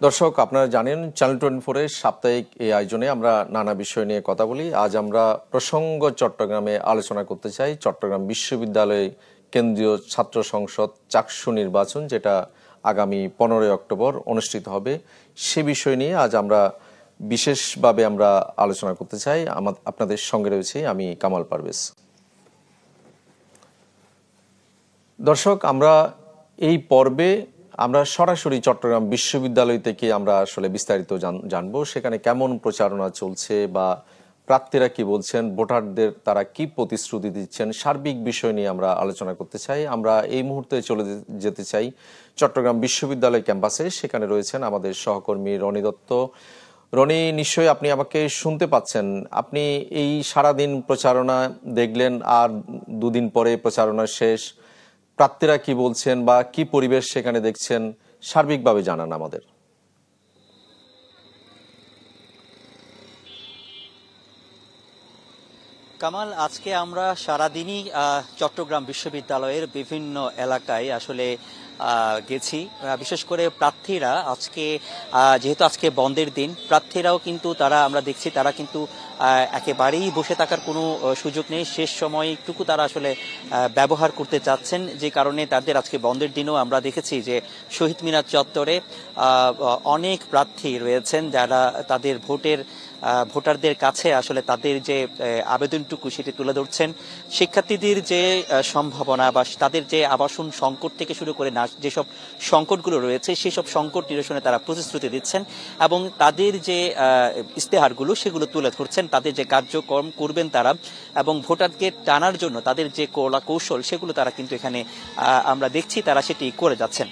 দর্শক, আপনারা জানেন চ্যানেল 24 এর সাপ্তাহিক এই আয়োজনে আমরা নানা বিষয় নিয়ে কথা বলি। আজ আমরা প্রসঙ্গ চট্টগ্রামে আলোচনা করতে চাই। চট্টগ্রাম বিশ্ববিদ্যালয় কেন্দ্রীয় ছাত্র সংসদ চাকসু নির্বাচন, যেটা আগামী 15 অক্টোবর অনুষ্ঠিত হবে, সে বিষয় নিয়ে আজ আমরা বিশেষভাবে আলোচনা করতে চাই। আপনাদের সঙ্গে রয়েছে আমি কামাল পারভেজ। দর্শক, আমরা এই পর্বে আমরা সরাসরি চট্টগ্রাম বিশ্ববিদ্যালয় থেকে আমরা আসলে বিস্তারিত জানবো, সেখানে কেমন প্রচারণা চলছে বা প্রার্থীরা কি বলছেন, ভোটারদের তারা কি প্রতিশ্রুতি দিচ্ছেন, সার্বিক বিষয় নিয়ে আমরা আলোচনা করতে চাই। আমরা এই মুহূর্তে চলে যেতে চাই চট্টগ্রাম বিশ্ববিদ্যালয় ক্যাম্পাসে। সেখানে রয়েছেন আমাদের সহকর্মী রনি দত্ত। রনি, নিশ্চয়ই আপনি আমাকে শুনতে পাচ্ছেন। আপনি এই সারাদিন প্রচারণা দেখলেন, আর দুদিন পরে প্রচারণা শেষ। প্রার্থীরা কি বলছেন বা কি পরিবেশ সেখানে দেখছেন, সার্বিকভাবে জানান আমাদের। কামাল, আজকে আমরা সারাদিনই চট্টগ্রাম বিশ্ববিদ্যালয়ের বিভিন্ন এলাকায় আসলে গেছি। বিশেষ করে প্রার্থীরা আজকে, যেহেতু আজকে বন্ধের দিন, প্রার্থীরাও কিন্তু আমরা দেখছি তারা কিন্তু একেবারেই বসে থাকার কোনো সুযোগ নেই। শেষ সময়টুকু তারা আসলে ব্যবহার করতে চাচ্ছেন, যে কারণে তাদের আজকে বন্ধের দিনও আমরা দেখেছি যে শহীদ মিনার চত্বরে অনেক প্রার্থী রয়েছেন যারা তাদের ভোটারদের কাছে আসলে তাদের যে আবেদনটুকু সেটি তুলে ধরছেন। শিক্ষার্থীদের যে সম্ভাবনা বা তাদের যে আবাসন সংকট থেকে শুরু করে যেসব সংকটগুলো রয়েছে সেই সব সংকট নিরসনে তারা প্রতিশ্রুতি দিচ্ছেন এবং তাদের যে ইস্তেহারগুলো সেগুলো তুলে ধরছেন, তাদের যে কার্যক্রম করবেন তারা, এবং ভোটারকে টানার জন্য তাদের যে কলা কৌশল সেগুলো তারা কিন্তু এখানে আমরা দেখছি তারা সেটি করে যাচ্ছেন।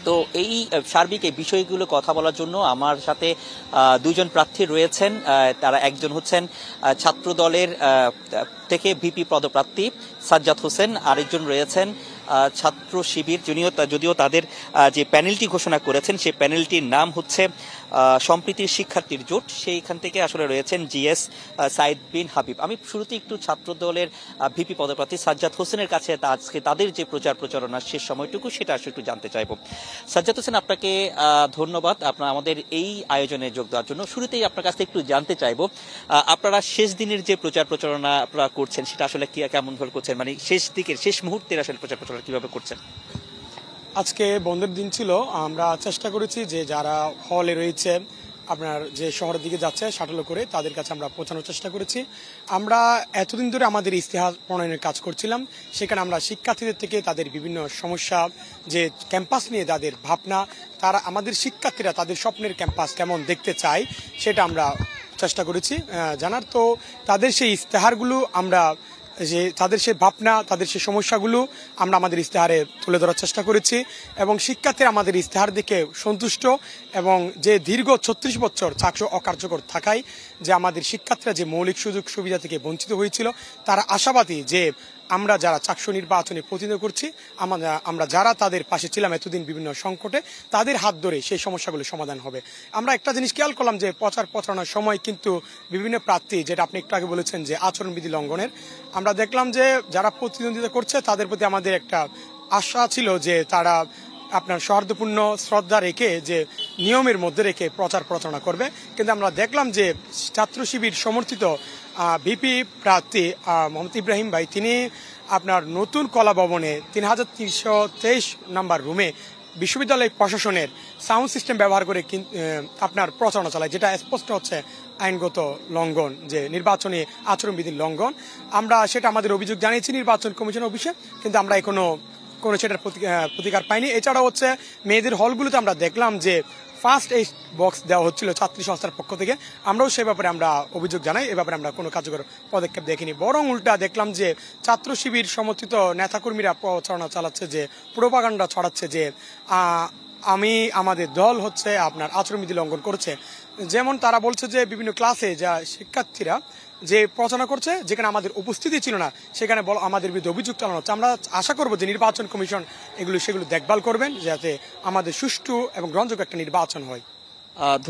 তো এই সার্বিক এই বিষয়গুলো কথা বলার জন্য আমার সাথে দুজন প্রার্থী রয়েছেন। তারা একজন হচ্ছেন ছাত্র দলের থেকে ভিপি পদপ্রার্থী সাজ্জাদ হোসেন, আরেকজন রয়েছেন ছাত্র শিবির, যদিও তাদের যে প্যানেলটি ঘোষণা করেছেন সেই প্যানেলটির নাম হচ্ছে সম্প্রীতির শিক্ষার্থীর জোট, সেইখান থেকে আসলে রয়েছেন জিএস সাইদ বিন হাবিব। আমি শুরুতে একটু ছাত্র দলের ভিপি পদপ্রার্থী সাজ্জাদ হোসেনের কাছে আজকে তাদের যে প্রচারণার শেষ সময়টুকু সেটা আসলে একটু জানতে চাইব। সাজ্জাদ হোসেন, আপনাকে ধন্যবাদ আপনার আমাদের এই আয়োজনে যোগ দেওয়ার জন্য। শুরুতেই আপনার কাছে একটু জানতে চাইব, আপনারা শেষ দিনের যে প্রচারণা আপনারা করছেন সেটা আসলে কেমন ভাবে করছেন, মানে শেষ মুহূর্তের আসলে প্রচারণা কিভাবে করছেন? আজকে বন্ধের দিন ছিল, আমরা চেষ্টা করেছি যে যারা হলে রয়েছে, আপনার যে শহরের দিকে যাচ্ছে শাটলে করে, তাদের কাছে আমরা পৌঁছানোর চেষ্টা করেছি। আমরা এতদিন ধরে আমাদের ইস্তেহার প্রণয়নের কাজ করছিলাম, সেখানে আমরা শিক্ষার্থীদের থেকে তাদের বিভিন্ন সমস্যা, যে ক্যাম্পাস নিয়ে তাদের ভাবনা, তারা আমাদের শিক্ষার্থীরা তাদের স্বপ্নের ক্যাম্পাস কেমন দেখতে চায় সেটা আমরা চেষ্টা করেছি জানার। তো তাদের সেই ইস্তেহারগুলো আমরা, যে তাদের সেই ভাবনা, তাদের সেই সমস্যাগুলো আমরা আমাদের ইস্তেহারে তুলে ধরার চেষ্টা করেছি এবং শিক্ষার্থীরা আমাদের ইস্তেহার দেখে সন্তুষ্ট এবং যে দীর্ঘ 36 বছর চাকরি অকার্যকর থাকায় যে আমাদের শিক্ষার্থীরা যে মৌলিক সুযোগ সুবিধা থেকে বঞ্চিত হয়েছিল, তারা আশাবাদী যে আমরা যারা চাকসু নির্বাচনে প্রতিনিধিত্ব করছি, আমরা যারা তাদের পাশে ছিলাম এতদিন বিভিন্ন সংকটে, তাদের হাত ধরে সেই সমস্যাগুলো সমাধান হবে। আমরা একটা জিনিস খেয়াল করলাম যে প্রচারণার সময় কিন্তু বিভিন্ন প্রার্থী, যেটা আপনি একটু আগে বলেছেন যে আচরণবিধি লঙ্ঘনের, আমরা দেখলাম যে যারা প্রতিদ্বন্দ্বিতা করছে তাদের প্রতি আমাদের একটা আশা ছিল যে তারা আপনার সৌহার্দ্যপূর্ণ শ্রদ্ধা রেখে, যে নিয়মের মধ্যে রেখে প্রচারণা করবে। কিন্তু আমরা দেখলাম যে ছাত্র শিবির সমর্থিত ভিপি প্রার্থী মোহাম্মদ ইব্রাহিম ভাই, তিনি আপনার নতুন কলা ভবনে 3323 নাম্বার রুমে বিশ্ববিদ্যালয় প্রশাসনের সাউন্ড সিস্টেম ব্যবহার করে আপনার প্রচারণা চালায়, যেটা স্পষ্ট হচ্ছে আইনগত লঙ্ঘন, যে নির্বাচনী আচরণবিধির লঙ্ঘন। আমরা সেটা আমাদের অভিযোগ জানিয়েছি নির্বাচন কমিশন অফিসে, কিন্তু আমরা কোনো সেটার প্রতিকার পাইনি। এছাড়াও হচ্ছে মেয়েদের হলগুলোতে আমরা দেখলাম যে ফার্স্ট এইড বক্স দেওয়া হচ্ছিল ছাত্রী সংস্থার পক্ষ থেকে, আমরাও সে ব্যাপারে আমরা অভিযোগ জানাই। এ ব্যাপারে আমরা কোনো কার্যকর পদক্ষেপ দেখিনি, বরং উল্টা দেখলাম যে ছাত্র শিবির সমর্থিত নেতাকর্মীরা প্রচারণা চালাচ্ছে, যে প্রোপাগান্ডা ছড়াচ্ছে যে আমাদের দল হচ্ছে আপনার আচরণবিধি লঙ্ঘন করছে। যেমন তারা বলছে যে বিভিন্ন ক্লাসে যা শিক্ষার্থীরা যে প্রচারণা করছে, যেখানে আমাদের উপস্থিতি ছিল না, সেখানে আমাদের বিরুদ্ধে অভিযোগ চালানো হচ্ছে। আমরা আশা করব যে নির্বাচন কমিশন সেগুলো দেখভাল করবেন, যাতে আমাদের সুষ্ঠু এবং গ্রহণযোগ্য একটা নির্বাচন হয়।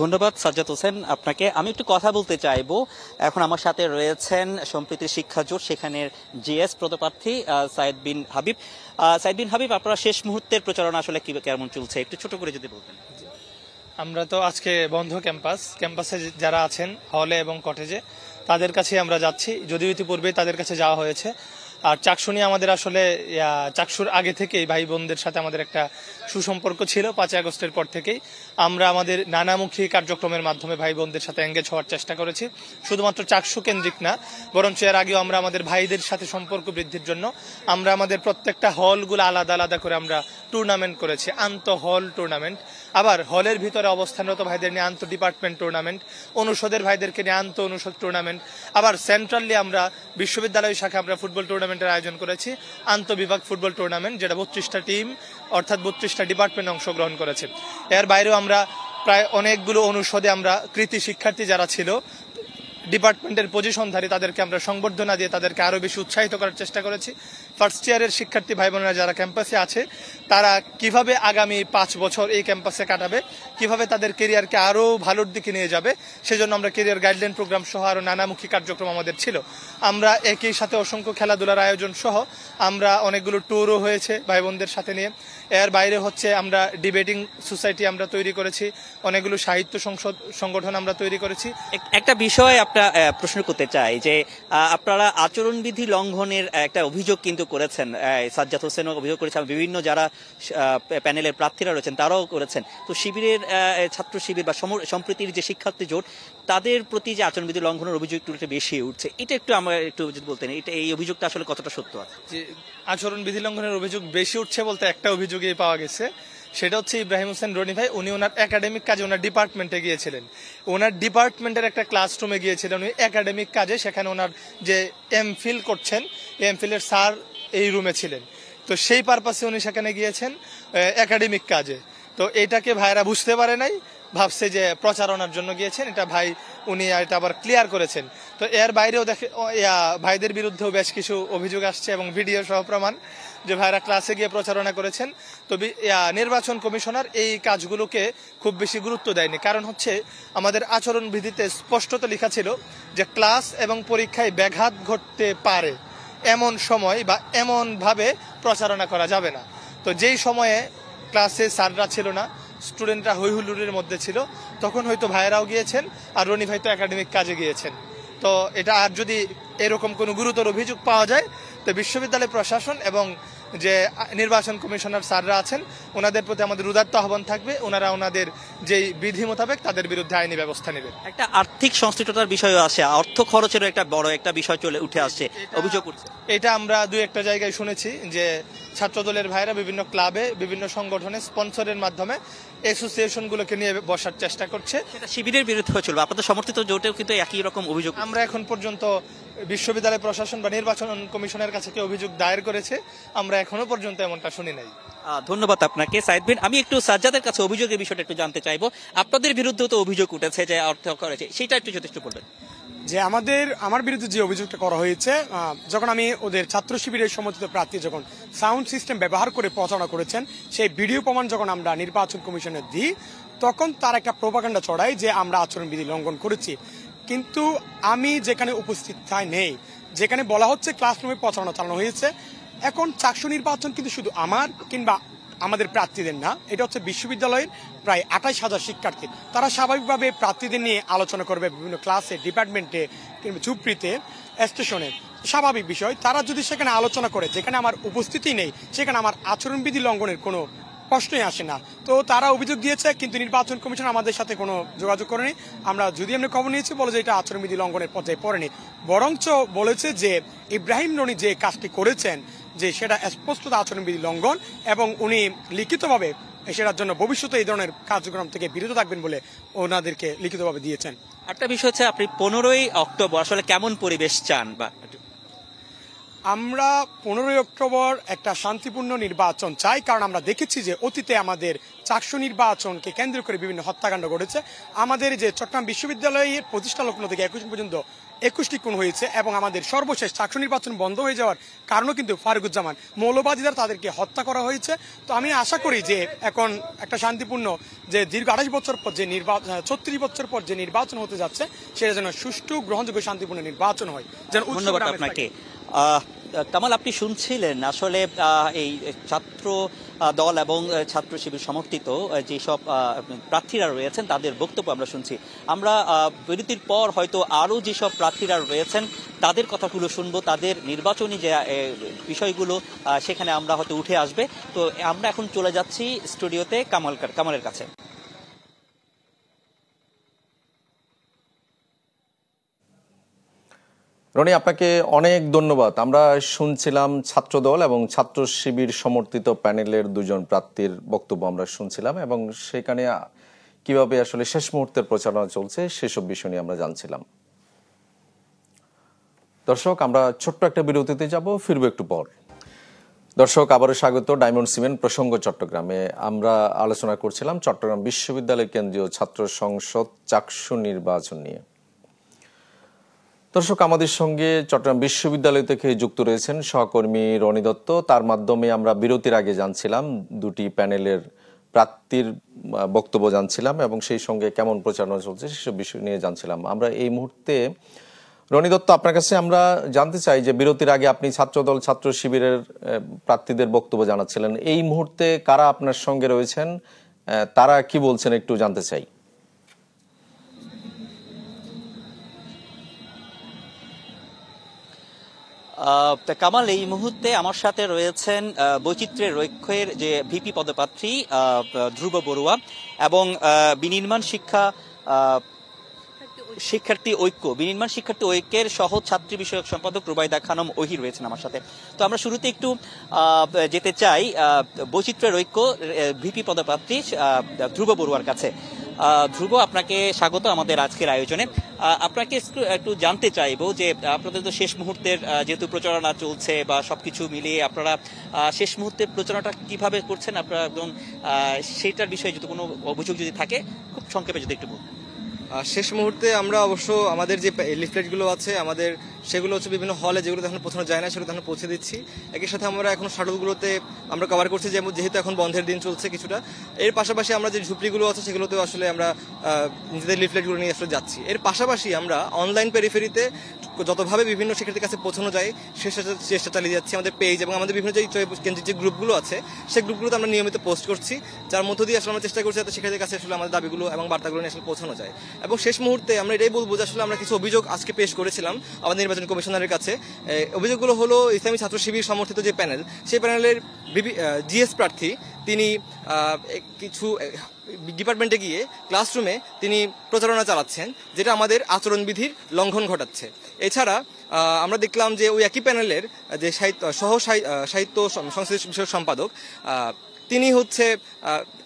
ধন্যবাদ সাজ্জাদ হোসেন আপনাকে। আমি একটু কথা বলতে চাইবো, এখন আমার সাথে রয়েছেন সম্প্রীতির শিক্ষা জোট, সেখানের জিএস পদপ্রার্থী সাইদ বিন হাবিব। সাইদ বিন হাবিব, আপনারা শেষ মুহূর্তের প্রচারণা আসলে কেমন চলছে, একটু ছোট করে যদি বলতেন। আমরা তো আজকে বন্ধ ক্যাম্পাসে যারা আছেন হলে এবং কটেজে তাদের কাছে আমরা যাচ্ছি, যদিও ইতিপূর্বে তাদের কাছে যাওয়া হয়েছে। আর চাকসু নিয়ে আমাদের আসলে চাকসুর আগে থেকেই ভাই বোনদের সাথে আমাদের একটা সুসম্পর্ক ছিল। 5 আগস্টের পর থেকেই আমরা আমাদের নানামুখী কার্যক্রমের মাধ্যমে ভাই বোনদের সাথে এঙ্গেজ হওয়ার চেষ্টা করেছি। শুধুমাত্র চাকসু কেন্দ্রিক না, বরঞ্চ এর আগেও আমরা আমাদের ভাইদের সাথে সম্পর্ক বৃদ্ধির জন্য আমরা আমাদের প্রত্যেকটা হলগুলো আলাদা আলাদা করে আমরা টুর্নামেন্ট করেছি, আন্তঃ হল টুর্নামেন্ট। আবার হলের ভিতরে অবস্থানরত ভাইদের নিয়ে আন্তঃ ডিপার্টমেন্ট টুর্নামেন্ট, অনুষদের ভাইদেরকে নিয়ে আন্তঃ অনুষদ টুর্নামেন্ট। আবার সেন্ট্রালি আমরা বিশ্ববিদ্যালয় শাখা আমরা ফুটবল টুর্নামেন্টের আয়োজন করেছি, আন্তঃবিভাগ ফুটবল টুর্নামেন্ট, যেটা 32টা টিম অর্থাৎ 32টা ডিপার্টমেন্ট অংশগ্রহণ করেছে। এর বাইরেও আমরা প্রায় অনেকগুলো অনুষদে আমরা কৃতি শিক্ষার্থী যারা ছিল ডিপার্টমেন্টের পজিশনধারী তাদেরকে আমরা সংবর্ধনা দিয়ে তাদেরকে আরো বেশি উৎসাহিত করার চেষ্টা করেছি। ফার্স্ট ইয়ারের শিক্ষার্থী ভাই বোনেরা যারা ক্যাম্পাসে আছে তারা কিভাবে আগামী 5 বছর এই ক্যাম্পাসে কাটাবে, কিভাবে তাদের কেরিয়ারকে আরো ভালোর দিকে নিয়ে যাবে, সেজন্য আমরা কেরিয়ার গাইডলাইন প্রোগ্রাম সহ আরো নানামুখী কার্যক্রম আমাদের ছিল। আমরা একই সাথে অসংখ্য খেলাধুলার আয়োজন সহ আমরা অনেকগুলো ট্যুরও হয়েছে ভাই বোনদের সাথে নিয়ে। এর বাইরে হচ্ছে আমরা ডিবেটিং সোসাইটি আমরা তৈরি করেছি, অনেকগুলো সাহিত্য সংগঠন আমরা তৈরি করেছি। একটা বিষয় আপনার প্রশ্ন করতে চাই যে আপনারা আচরণবিধি লঙ্ঘনের একটা অভিযোগ কিন্তু করেছেন, সাজ্জাদ হোসেনও অভিযোগ করেছেন, বিভিন্ন যারা প্যানেলের প্রার্থীরা রয়েছেন তারাও করেছেন। তো শিবিরের ছাত্র শিবির বা সম্প্রীতির যে শিক্ষার্থী জোট তাদের প্রতি যে আচরণবিধি লঙ্ঘনের অভিযোগ একটু বেশি উঠছে, এটা একটু আমরা একটু যদি বলতেন এই অভিযোগটা আসলে কতটা সত্য আছে? যে আচরণবিধি লঙ্ঘনের অভিযোগ বেশি উঠছে বলতে একটা অভিযোগই পাওয়া গেছে, সেটা হচ্ছে ইব্রাহিম হোসেন রনি ভাই উনি ওনার একাডেমিক কাজে ওনার ডিপার্টমেন্টে গিয়েছিলেন, ওনার ডিপার্টমেন্টের একটা ক্লাসরুমে গিয়েছিলেন উনি একাডেমিক কাজে। সেখানে ওনার যে এমফিল করছেন এমফিলের স্যার এই রুমে ছিলেন, তো সেই পারপাসে উনি সেখানে গিয়েছেন একাডেমিক কাজে। তো এটাকে ভাইরা বুঝতে পারে নাই, ভাবছে যে প্রচারণার জন্য গিয়েছেন, এটা ভাই উনি এটা আবার ক্লিয়ার করেছেন। তো এর বাইরেও দেখে ভাইদের বিরুদ্ধেও বেশ কিছু অভিযোগ আসছে এবং ভিডিও সহ প্রমাণ যে ভাইরা ক্লাসে গিয়ে প্রচারণা করেছেন। তো নির্বাচন কমিশনার এই কাজগুলোকে খুব বেশি গুরুত্ব দেয়নি, কারণ হচ্ছে আমাদের আচরণ বিধিতে স্পষ্টত লেখা ছিল যে ক্লাস এবং পরীক্ষায় ব্যাঘাত ঘটতে পারে এমন সময় বা এমন ভাবে প্রচারণা করা যাবে না। তো যেই সময়ে ক্লাসে স্যাররা ছিল না, স্টুডেন্টরা হৈহুল্লোড়ের মধ্যে ছিল, তখন হয়তো ভাইয়েরাও গিয়েছেন আর রনি ভাই তো একাডেমিক কাজে গিয়েছেন। তো এটা আর যদি এরকম কোনো গুরুতর অভিযোগ পাওয়া যায় তো বিশ্ববিদ্যালয় প্রশাসন এবং যে নির্বাচন কমিশনার স্যাররা আছেন ওনাদের প্রতি আমাদের উদাত্ত আহ্বান থাকবে, ওনারা ওনাদের যেই বিধি মোতাবেক তাদের বিরুদ্ধে আইনি ব্যবস্থা নেবেন। একটা আর্থিক সংশ্লিষ্টতার বিষয় আসে, অর্থ খরচেরও একটা বড় একটা বিষয় উঠে আসছে, অভিযোগ উঠছে। এটা আমরা 2-1টা জায়গায় শুনেছি যে ছাত্রদলের ভাইরা বিভিন্ন ক্লাবে বিভিন্ন সংগঠনে স্পন্সরের মাধ্যমে অ্যাসোসিয়েশনগুলোকে নিয়ে বসার চেষ্টা করছে। সেটা শিবিরের বিরুদ্ধে হয়েছিল, আপনাদের সমর্থিত জোটেও কিন্তু একই রকম অভিযোগ। আমরা এখন পর্যন্ত বিশ্ববিদ্যালয় প্রশাসন বা নির্বাচন কমিশনের কাছে কি অভিযোগ দায়ের করেছে আমরা এখনো পর্যন্ত এমনটা শুনি নাই। ধন্যবাদ আপনাকে সাইদ বিন। আমি একটু সাজ্জাদের কাছে অভিযোগের বিষয়টা একটু জানতে চাইবো। আপনাদের বিরুদ্ধেও তো অভিযোগ উঠেছে যে অর্থ করেছে, সেটা একটু যথেষ্ট বলবেন। যে আমার বিরুদ্ধে যে অভিযোগটা করা হয়েছে, যখন আমি ওদের ছাত্র শিবিরের সমর্থিত প্রার্থী যখন সাউন্ড সিস্টেম ব্যবহার করে প্রচারণা করেছেন সেই ভিডিও প্রমাণ যখন আমরা নির্বাচন কমিশনে দিই তখন তার একটা প্রোপাগান্ডা চড়ায় যে আমরা আচরণবিধি লঙ্ঘন করেছি। কিন্তু আমি যেখানে উপস্থিত নেই, যেখানে বলা হচ্ছে ক্লাসরুমে প্রচারণা চালানো হয়েছে। এখন চাকসু নির্বাচন কিন্তু শুধু আমার কিংবা আমাদের প্রার্থীদের না, এটা হচ্ছে বিশ্ববিদ্যালয়ের প্রায় 28,000 শিক্ষার্থী। তারা স্বাভাবিকভাবে প্রার্থীদের নিয়ে আলোচনা করবে বিভিন্ন ক্লাসে, ডিপার্টমেন্টে কিংবা ঝুপড়িতে, স্টেশনে, স্বাভাবিক বিষয়। তারা যদি সেখানে আলোচনা করে যেখানে আমার উপস্থিতি নেই সেখানে আমার আচরণবিধি লঙ্ঘনের কোনো প্রশ্নই আসে না। তো তারা অভিযোগ দিয়েছে কিন্তু নির্বাচন কমিশন আমাদের সাথে কোনো যোগাযোগ করেনি। আমরা যদি এমনি খবর নিয়েছি বলে যে এটা আচরণবিধি লঙ্ঘনের পর্যায়ে পড়েনি, বরঞ্চ বলেছে যে ইব্রাহিম রনি যে কাজটি করেছেন যে সেটা স্পষ্ট আচরণবিধি লঙ্ঘন এবং উনি লিখিতভাবে সেটার জন্য ভবিষ্যতে এই ধরনের কার্যক্রম থেকে বিরত থাকবেন বলে ওনাদেরকে লিখিতভাবে দিয়েছেন। একটা বিষয় হচ্ছে আপনি 15ই অক্টোবর আসলে কেমন পরিবেশ চান? বা আমরা 15ই অক্টোবর একটা শান্তিপূর্ণ নির্বাচন চাই, কারণ আমরা দেখেছি যে অতীতে আমাদের চাকসু নির্বাচনকে কেন্দ্র করে বিভিন্ন হত্যাকাণ্ড ঘটেছে। আমাদের যে চট্টগ্রাম বিশ্ববিদ্যালয়ের প্রতিষ্ঠা লগ্ন থেকে 21 পর্যন্ত 21টি খুন হয়েছে এবং আমাদের সর্বশেষ চাকসু নির্বাচন বন্ধ হয়ে যাওয়ার কারণও কিন্তু ফারুকুজ্জামান মৌলবাদীরা তাদেরকে হত্যা করা হয়েছে। তো আমি আশা করি যে এখন একটা শান্তিপূর্ণ যে দীর্ঘ 28 বছর পর যে 36 বছর পর যে নির্বাচন হতে যাচ্ছে সেটা যেন সুষ্ঠু, গ্রহণযোগ্য, শান্তিপূর্ণ নির্বাচন হয়। ধন্যবাদ আপনাকে। কামাল, আপনি শুনছিলেন আসলে এই ছাত্র দল এবং ছাত্র শিবির সমর্থিত যেসব প্রার্থীরা রয়েছেন তাদের বক্তব্য আমরা শুনছি। আমরা বিরতির পর হয়তো আরও যেসব প্রার্থীরা রয়েছেন তাদের কথাগুলো শুনবো, তাদের নির্বাচনী যে বিষয়গুলো সেখানে আমরা হয়তো উঠে আসবে। তো আমরা এখন চলে যাচ্ছি স্টুডিওতে কামালের কাছে। রনি, আপনাকে অনেক ধন্যবাদ। আমরা শুনছিলাম ছাত্রদল এবং ছাত্র শিবির সমর্থিত প্যানেলের দুজন প্রার্থীর বক্তব্য আমরা শুনছিলাম, এবং সেখানে কিভাবে আসলে শেষ মুহূর্তের প্রচারণা চলছে সেসব বিষয় নিয়ে আমরা জানছিলাম। দর্শক, আমরা ছোট্ট একটা বিরতিতে যাব, ফিরবো একটু পর। দর্শক, আবারও স্বাগত ডায়মন্ড সিমেন্ট প্রসঙ্গ চট্টগ্রামে। আমরা আলোচনা করছিলাম চট্টগ্রাম বিশ্ববিদ্যালয় কেন্দ্রীয় ছাত্র সংসদ চাকসু নির্বাচন নিয়ে। দর্শক, আমাদের সঙ্গে চট্টগ্রাম বিশ্ববিদ্যালয় থেকে যুক্ত রয়েছেন সহকর্মী রনি দত্ত। তার মাধ্যমে আমরা বিরতির আগে জানছিলাম দুটি প্যানেলের প্রার্থীর বক্তব্য জানছিলাম, এবং সেই সঙ্গে কেমন প্রচারণা চলছে সেসব বিষয় নিয়ে জানছিলাম। আমরা এই মুহূর্তে রনি দত্ত, আপনার কাছে আমরা জানতে চাই যে বিরতির আগে আপনি ছাত্রদল ছাত্র শিবিরের প্রার্থীদের বক্তব্য জানাচ্ছিলেন, এই মুহূর্তে কারা আপনার সঙ্গে রয়েছেন, তারা কি বলছেন একটু জানতে চাই। কামাল, এই মুহূর্তে আমার সাথে রয়েছেন বৈচিত্র্যের ঐক্যের যে ভিপি পদপ্রার্থী ধ্রুব বড়ুয়া এবং বিনির্মাণ শিক্ষার্থী ঐক্যের সহ ছাত্রী বিষয়ক সম্পাদক রুবাইদা খানম ওহি রয়েছেন আমার সাথে। তো আমরা শুরুতে একটু যেতে চাই বৈচিত্র্যের ঐক্য ভিপি পদপ্রার্থী ধ্রুব বড়ুয়ার কাছে। ধ্রুব, আপনাকে স্বাগত আমাদের আজকের আয়োজনে। আপনাকে একটু জানতে চাইবো যে আপনাদের তো শেষ মুহূর্তের যেহেতু প্রচারণা চলছে বা সবকিছু মিলিয়ে আপনারা শেষ মুহূর্তের প্রচারণাটা কিভাবে করছেন, আপনারা একদম সেটার বিষয়ে যদি কোনো অভিযোগ যদি থাকে খুব সংক্ষেপে যদি একটু বলুন। শেষ মুহূর্তে আমরা অবশ্য আমাদের যে লিফলেটগুলো আছে আমাদের সেগুলো হচ্ছে বিভিন্ন হলে যেগুলো এখন পৌঁছানো যায় না সেগুলো এখন পৌঁছে দিচ্ছি। একই সাথে আমরা এখন শাটলগুলোতে আমরা কভার করছি, যেহেতু এখন বন্ধের দিন চলছে কিছুটা। এর পাশাপাশি আমরা যে ঝুপড়িগুলো আছে সেগুলোতেও আসলে আমরা নিজেদের লিফলেটগুলো নিয়ে আসলে যাচ্ছি। এর পাশাপাশি আমরা অনলাইন পেরিফেরিতে যতভাবে বিভিন্ন শিক্ষার্থীর কাছে পৌঁছানো যায় চেষ্টা চালিয়ে যাচ্ছি। আমাদের পেজ এবং আমাদের বিভিন্ন যে কেন্দ্রিক যে গ্রুপগুলো আছে সেই গ্রুপগুলোতে আমরা নিয়মিত পোস্ট করছি, যার মধ্য দিয়ে আসলে আমরা চেষ্টা করছি যাতে শিক্ষার্থীর কাছে আসলে আমাদের দাবিগুলো এবং বার্তাগুলো নিয়ে আসলে পৌঁছানো যায়। এবং শেষ মুহূর্তে আমরা এটাই বলবো যে আসলে আমরা কিছু অভিযোগ আজকে পেশ করেছিলাম আমাদের নির্বাচন কমিশনারের কাছে। অভিযোগগুলো হলো ইসলামী ছাত্র শিবির সমর্থিত যে প্যানেল, সেই প্যানেলের জিএস প্রার্থী তিনি কিছু ডিপার্টমেন্টে গিয়ে ক্লাসরুমে তিনি প্রচারণা চালাচ্ছেন, যেটা আমাদের আচরণবিধির লঙ্ঘন ঘটাচ্ছে। এছাড়া আমরা দেখলাম যে ওই একই প্যানেলের যে সাহিত্য সংশ্লিষ্ট বিষয়ক সম্পাদক তিনি হচ্ছে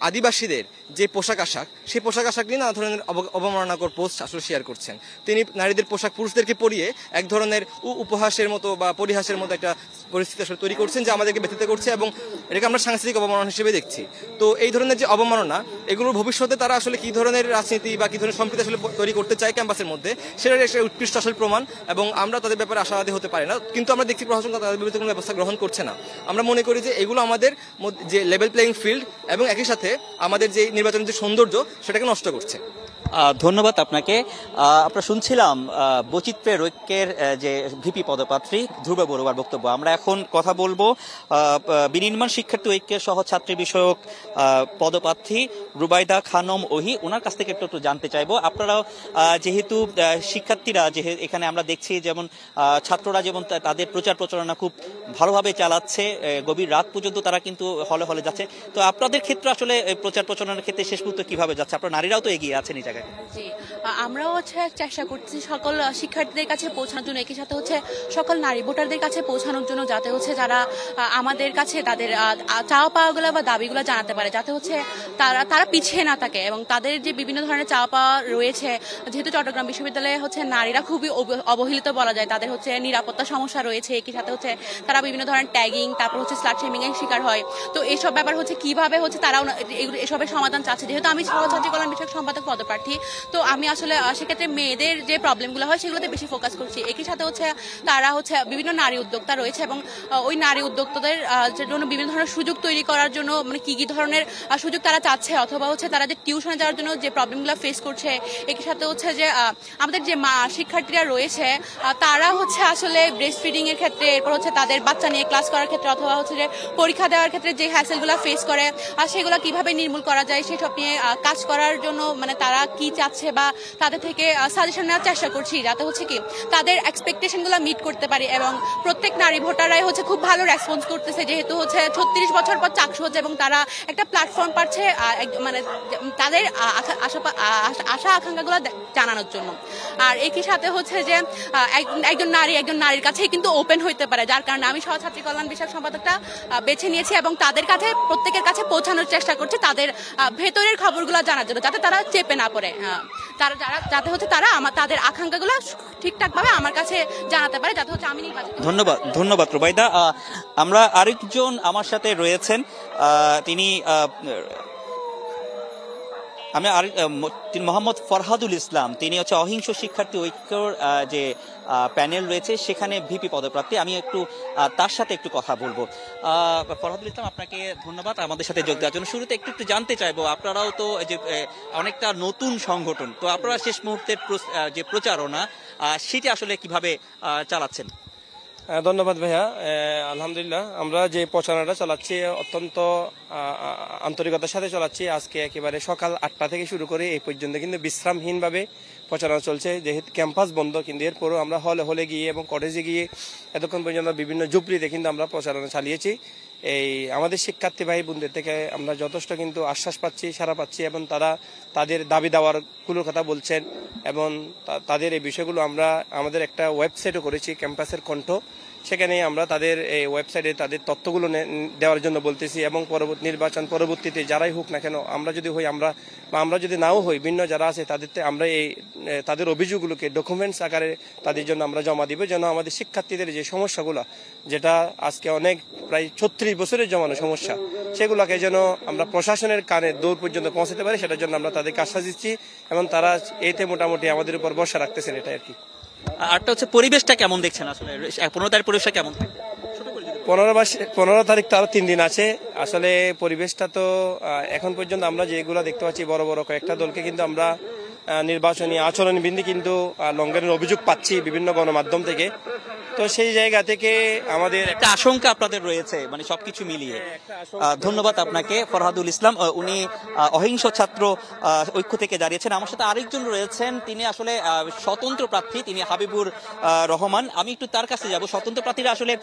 আদিবাসীদের যে পোশাক আশাক সেই পোশাক আশাক নিয়ে নানা ধরনের অবমাননাকর পোস্ট আসলে শেয়ার করছেন। তিনি নারীদের পোশাক পুরুষদেরকে পরিয়ে এক ধরনের উপহাসের মতো বা পরিহাসের মতো একটা পরিস্থিতি আসলে তৈরি করছেন, যা আমাদেরকে ব্যথিত করছে এবং এটাকে আমরা সাংস্কৃতিক অবমাননা হিসেবে দেখছি। তো এই ধরনের যে অবমাননা, এগুলোর ভবিষ্যতে তারা আসলে কী ধরনের রাজনীতি বা কী ধরনের সম্প্রীতি আসলে তৈরি করতে চায় ক্যাম্পাসের মধ্যে, সেটার একটা উৎকৃষ্ট আসলে প্রমাণ। এবং আমরা তাদের ব্যাপারে আশাবাদী হতে পারি না, কিন্তু আমরা দেখছি প্রশাসন তাদের বিরুদ্ধে কোনো ব্যবস্থা গ্রহণ করছে না। আমরা মনে করি যে এগুলো আমাদের যে লেভেল প্লেয়িং ফিল্ড এবং একই সাথে আমাদের যে নির্বাচনের যে সৌন্দর্য সেটাকে নষ্ট করছে। ধন্যবাদ আপনাকে। আমরা শুনছিলাম বৈচিত্র্যের ঐক্যের যে ভিপি পদপ্রার্থী ধ্রুব বড়ুয়ার বক্তব্য। আমরা এখন কথা বলবো বিনির্মাণ শিক্ষার্থী ঐক্যের সহ ছাত্রী বিষয়ক পদপ্রার্থী রুবাইদা খানম ওহি, ওনার কাছ থেকে একটু জানতে চাইবো। আপনারাও যেহেতু শিক্ষার্থীরা এখানে আমরা দেখছি যেমন ছাত্ররা যেমন তাদের প্রচারণা খুব ভালোভাবে চালাচ্ছে, গভীর রাত পর্যন্ত তারা কিন্তু হলে হলে যাচ্ছে। তো আপনাদের ক্ষেত্রে আসলে প্রচারণার ক্ষেত্রে শেষ মুহূর্তে কিভাবে যাচ্ছে? আপনার নারীরাও তো এগিয়ে আছেন এই জায়গায়। জি, আমরাও চেষ্টা করছি সকল শিক্ষার্থীদের কাছে পৌঁছানোর জন্য, একই সাথে সকল নারী ভোটারদের কাছে পৌঁছানোর জন্য, যাতে যারা আমাদের কাছে তাদের চাওয়া পাওয়াগুলো বা দাবিগুলো জানাতে পারে, যাতে তারা পিছিয়ে না থাকে এবং তাদের যে বিভিন্ন ধরনের চাওয়া পাওয়া রয়েছে। যেহেতু চট্টগ্রাম বিশ্ববিদ্যালয়ে নারীরা খুবই অবহেলিত বলা যায়, তাদের নিরাপত্তা সমস্যা রয়েছে, একই সাথে তারা বিভিন্ন ধরনের ট্যাগিং, তারপর স্লাট শেমিং এর শিকার হয়। তো এইসব ব্যাপার কিভাবে তারাও এসবের সমাধান চাচ্ছে। যেহেতু আমি ছাত্রী কল্যাণ বিষয়ক সম্পাদক পদপ্রার্থী, প্রার্থী। তো আমি আসলে সেক্ষেত্রে মেয়েদের যে প্রবলেমগুলো হয় সেগুলোতে বেশি ফোকাস করছি। একই সাথে হচ্ছে তারা হচ্ছে বিভিন্ন নারী উদ্যোক্তা রয়েছে এবং ওই নারী উদ্যোক্তাদের জন্য বিভিন্ন ধরনের সুযোগ তৈরি করার জন্য মানে কি ধরনের সুযোগ তারা চাচ্ছে, অথবা হচ্ছে তারা যে টিউশনে যাওয়ার জন্য যে প্রবলেমগুলো ফেস করছে। একই সাথে হচ্ছে যে আমাদের যে শিক্ষার্থীরা রয়েছে তারা হচ্ছে আসলে ব্রেস্ট ফিডিং এর ক্ষেত্রে, এরপর হচ্ছে তাদের বাচ্চা নিয়ে ক্লাস করার ক্ষেত্রে, অথবা হচ্ছে যে পরীক্ষা দেওয়ার ক্ষেত্রে যে হ্যাসেলগুলো ফেস করে আর সেগুলো কিভাবে নির্মূল করা যায় সেসব নিয়ে কাজ করার জন্য মানে তারা কি চাচ্ছে বা তাদের থেকে সাজেশন নেওয়ার চেষ্টা করছি, যাতে হচ্ছে কি তাদের এক্সপেকটেশনগুলো মিট করতে পারি। এবং প্রত্যেক নারী ভোটাররাই হচ্ছে খুব ভালো রেসপন্স করতেছে, যেহেতু হচ্ছে 36 বছর পর চাকসু হচ্ছে এবং তারা একটা প্ল্যাটফর্ম পাচ্ছে মানে তাদের আশা আকাঙ্ক্ষাগুলো জানানোর জন্য। আর একই সাথে হচ্ছে যে একজন নারীর কাছেই কিন্তু ওপেন হইতে পারে, যার কারণে আমি সহছাত্রী কল্যাণ বিষয়ক সম্পাদকটা বেছে নিয়েছি এবং তাদের কাছে প্রত্যেকের কাছে পৌঁছানোর চেষ্টা করছি তাদের ভেতরের খবরগুলো জানার জন্য, যাতে তারা চেপে না পড়ে, যাতে হচ্ছে তারা তাদের আকাঙ্ক্ষাগুলো ঠিকঠাক ভাবে আমার কাছে জানাতে পারে, যাতে হচ্ছে আমি নির্বাচিত। ধন্যবাদ রুবাইদা। আমরা আরেকজন আমার সাথে রয়েছেন, তিনি মোহাম্মদ ফরহাদুল ইসলাম, তিনি হচ্ছে অহিংস শিক্ষার্থী ঐক্যর যে প্যানেল রয়েছে সেখানে ভিপি পদপ্রার্থী। আমি একটু তার সাথে একটু কথা বলবো। ফরহাদুল ইসলাম, আপনাকে ধন্যবাদ আমাদের সাথে যোগ দেওয়ার জন্য। শুরুতে একটু জানতে চাইবো, আপনারাও তো যে অনেকটা নতুন সংগঠন, তো আপনারা শেষ মুহূর্তের যে প্রচারণা সেটি আসলে কিভাবে চালাচ্ছেন? ধন্যবাদ ভাইয়া। আলহামদুলিল্লাহ, আমরা যে প্রচারণাটা চালাচ্ছি অত্যন্ত আন্তরিকতার সাথে চালাচ্ছি। আজকে একেবারে সকাল 8টা থেকে শুরু করে এই পর্যন্ত কিন্তু বিশ্রামহীনভাবে প্রচারণা চলছে, যেহেতু ক্যাম্পাস বন্ধ। কিন্তু এরপরও আমরা হলে গিয়ে এবং কটেজে গিয়ে এতক্ষণ পর্যন্ত বিভিন্ন ঝুপড়িতে কিন্তু আমরা প্রচারণা চালিয়েছি। এই আমাদের শিক্ষার্থী ভাই বোনদের থেকে আমরা যথেষ্ট কিন্তু আশ্বাস পাচ্ছি, সাড়া পাচ্ছি, এবং তারা তাদের দাবি দাওয়ারগুলোর কথা বলছেন এবং তাদের এই বিষয়গুলো আমরা আমাদের একটা ওয়েবসাইটও করেছি, ক্যাম্পাসের কণ্ঠ। সেখানে আমরা তাদের এই ওয়েবসাইটে তাদের তথ্যগুলো দেওয়ার জন্য বলতেছি এবং নির্বাচন পরবর্তীতে যারাই হোক না কেন, আমরা যদি হই আমরা যদি নাও হই, ভিন্ন যারা আছে আমরা তাদের অভিযোগগুলোকে ডকুমেন্টস আকারে তাদের জন্য আমরা জমা দিব, যেন আমাদের শিক্ষার্থীদের যে সমস্যাগুলো, যেটা আজকে অনেক প্রায় 36 বছরের জমানো সমস্যা, সেগুলোকে যেন আমরা প্রশাসনের কানে দৌড় পর্যন্ত পৌঁছাতে পারি, সেটার জন্য আমরা তাদেরকে আশ্বাস দিচ্ছি এবং তারা এতে মোটামুটি আমাদের উপর ভরসা রাখতেছেন। এটা আর কি। আরটা হচ্ছে পরিবেশটা কেমন দেখছেন আসলে? 15 তারিখ পরিবেশটা কেমন? 15 তারিখ তো আরো 3 দিন আছে। আসলে পরিবেশটা তো এখন পর্যন্ত আমরা যেগুলো দেখতে পাচ্ছি, বড় বড় কয়েকটা দলকে কিন্তু আমরা নির্বাচনী আচরণবিধি কিন্তু লঙ্ঘনের অভিযোগ পাচ্ছি বিভিন্ন গণমাধ্যম থেকে। তো সেই জায়গা থেকে আমাদের একটা আশঙ্কা আপনাদের রয়েছে, মানে সবকিছু মিলিয়ে। ধন্যবাদ আপনাকে ফরহাদুল ইসলাম, উনি অহিংস ছাত্র ঐক্য থেকে দাঁড়িয়েছেন। আমার সাথে আরেকজন রয়েছেন, তিনি আসলে স্বতন্ত্র প্রার্থী, তিনি হাবিবুর রহমান। আমি একটু তার কাছে যাব। স্বতন্ত্র প্রার্থীরা আসলে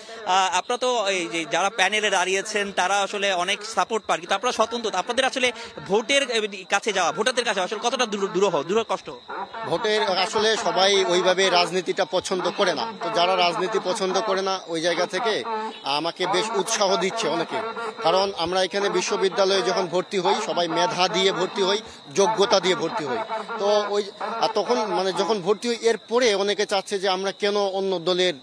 আপনারা তো এই যে যারা প্যানেলে দাঁড়িয়েছেন তারা আসলে অনেক সাপোর্ট পান, কিন্তু আপনারা স্বতন্ত্র, আপনাদের আসলে ভোটের কাছে যাওয়া, ভোটারদের কাছে আসলে কতটা দূর কষ্ট? ভোটের আসলে সবাই ওইভাবে রাজনীতিটা পছন্দ করে না, তো যারা রাজনীতি পছন্দ করে না ওই জায়গা থেকে আমাকে বেশ উৎসাহ দিচ্ছে অনেকে। কারণ আমরা এখানে বিশ্ববিদ্যালয়ে যখন ভর্তি হই সবাই মেধা দিয়ে ভর্তি হই, যোগ্যতা দিয়ে ভর্তি হই। তো তখন মানে যখন ভর্তি হই এরপরে অনেকে চাচ্ছে যে আমরা কেন অন্য দলের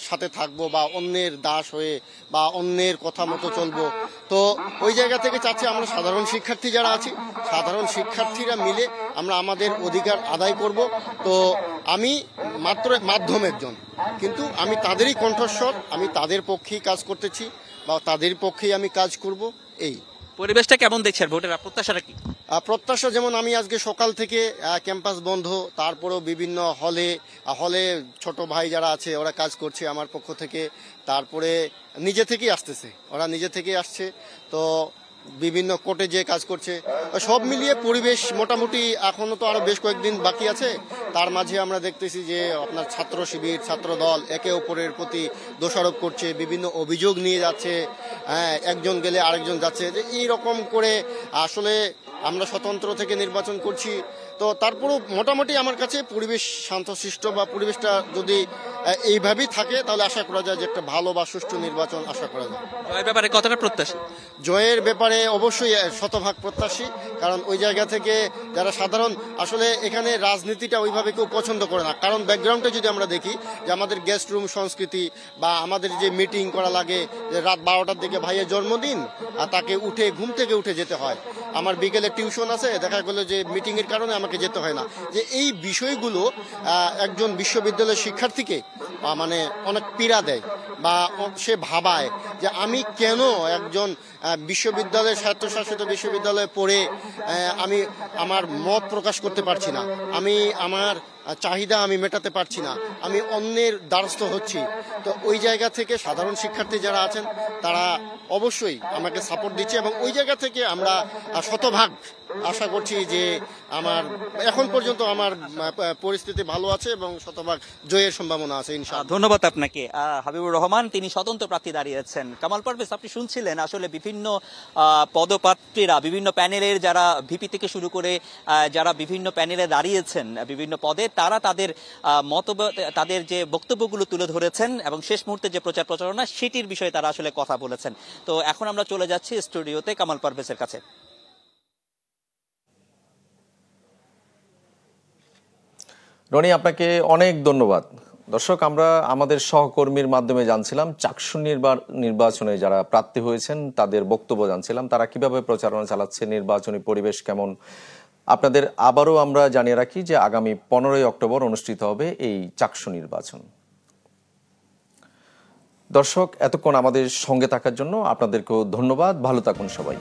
সাথে থাকবো বা অন্যের দাস হয়ে বা অন্যের কথা মতো চলবো। তো ওই জায়গা থেকে চাচ্ছি আমরা সাধারণ শিক্ষার্থী যারা আছি, সাধারণ শিক্ষার্থীরা মিলে আমরা আমাদের অধিকার আদায় করব। তো আমি মাত্র মাধ্যমের জন, কিন্তু আমি তাদেরই কণ্ঠস্বর, আমি তাদের পক্ষেই কাজ করতেছি বা তাদের পক্ষেই আমি কাজ করব। এই পরিবেশটা কেমন দেখছেন? ভোটের প্রত্যাশাটা কি? প্রত্যাশা যেমন আমি আজকে সকাল থেকে ক্যাম্পাস বন্ধ, তারপরেও বিভিন্ন হলে ছোট ভাই যারা আছে ওরা কাজ করছে আমার পক্ষ থেকে, তারপরে নিজে থেকেই আসতেছে, ওরা নিজে থেকেই আসছে, তো বিভিন্ন কোর্টে যে কাজ করছে, সব মিলিয়ে পরিবেশ মোটামুটি এখনো তো আরো বেশ কয়েকদিন বাকি আছে। তার মাঝে আমরা দেখতেছি যে আপনার ছাত্র শিবির, ছাত্র দল একে অপরের প্রতি দোষারোপ করছে, বিভিন্ন অভিযোগ নিয়ে যাচ্ছে, একজন গেলে আরেকজন যাচ্ছে, যে এইরকম করে আসলে আমরা স্বতন্ত্র থেকে নির্বাচন করছি। তো তারপরও মোটামুটি আমার কাছে পরিবেশ শান্তশিষ্ট বা পরিবেশটা যদি এইভাবেই থাকে তাহলে আশা করা যায় যে একটা ভালো বা সুষ্ঠু নির্বাচন আশা করা যায়। জয়ের ব্যাপারে কতটা প্রত্যাশী? জয়ের ব্যাপারে অবশ্যই 100% প্রত্যাশী, কারণ ওই জায়গা থেকে যারা সাধারণ আসলে এখানে রাজনীতিটা ওইভাবে কেউ পছন্দ করে না, কারণ ব্যাকগ্রাউন্ডটা যদি আমরা দেখি যে আমাদের গেস্ট রুম সংস্কৃতি বা আমাদের যে মিটিং করা লাগে, যে রাত 12টার দিকে ভাইয়ের জন্মদিন আর তাকে উঠে ঘুম থেকে উঠে যেতে হয়, আমার বিকেলে টিউশন আছে, দেখা গেলো যে মিটিংয়ের কারণে আমাকে যেতে হয় না, যে এই বিষয়গুলো একজন বিশ্ববিদ্যালয়ের শিক্ষার্থীকে মানে অনেক পীড়া দেয় বা সে ভাবায় যে আমি কেন একজন বিশ্ববিদ্যালয়ের স্বায়ত্তশাসিত বিশ্ববিদ্যালয়ে পড়ে আমি আমার মত প্রকাশ করতে পারছি না, আমি আমার চাহিদা আমি মেটাতে পারছি না, আমি অন্যের দ্বারস্থ হচ্ছি। তো ওই জায়গা থেকে সাধারণ শিক্ষার্থী যারা আছেন তারা অবশ্যই আমাকে সাপোর্ট দিচ্ছে এবং ওই জায়গা থেকে আমরা শতভাগ আশা করছি যে আমার এখন পর্যন্ত আমার পরিস্থিতি ভালো আছে এবং শতভাগ জয়ের সম্ভাবনা আছে ইনশাআল্লাহ। ধন্যবাদ আপনাকে। হাবিবুর রহমান তিনি স্বতন্ত্র প্রার্থী দাঁড়িয়েছেন। কামাল পারভেজ, আপনি শুনছিলেন আসলে বিভিন্ন পদপ্রার্থীরা, বিভিন্ন প্যানেলের যারা ভিপি থেকে শুরু করে যারা বিভিন্ন প্যানেলে দাঁড়িয়েছেন বিভিন্ন পদে, তারা তাদের মতবাদ, তাদের যে বক্তব্যগুলো তুলে ধরেছেন এবং শেষ মুহূর্তে যে প্রচার প্রচারণা সেটির বিষয়ে তারা আসলে কথা বলেছেন। তো এখন আমরা চলে যাচ্ছি স্টুডিওতে কামাল পারভেজের কাছে। রনি, আপনাকে অনেক ধন্যবাদ। দর্শক, আমরা আমাদের সহকর্মীর মাধ্যমে জানছিলাম চাকসু নির্বাচনে যারা প্রার্থী হয়েছেন তাদের বক্তব্য জানছিলাম, তারা কিভাবে প্রচারণা চালাচ্ছে, নির্বাচনী পরিবেশ কেমন। আপনাদের আবারও আমরা জানিয়ে রাখি যে আগামী 15ই অক্টোবর অনুষ্ঠিত হবে এই চাকসু নির্বাচন। দর্শক, এতক্ষণ আমাদের সঙ্গে থাকার জন্য আপনাদেরকেও ধন্যবাদ। ভালো থাকুন সবাই।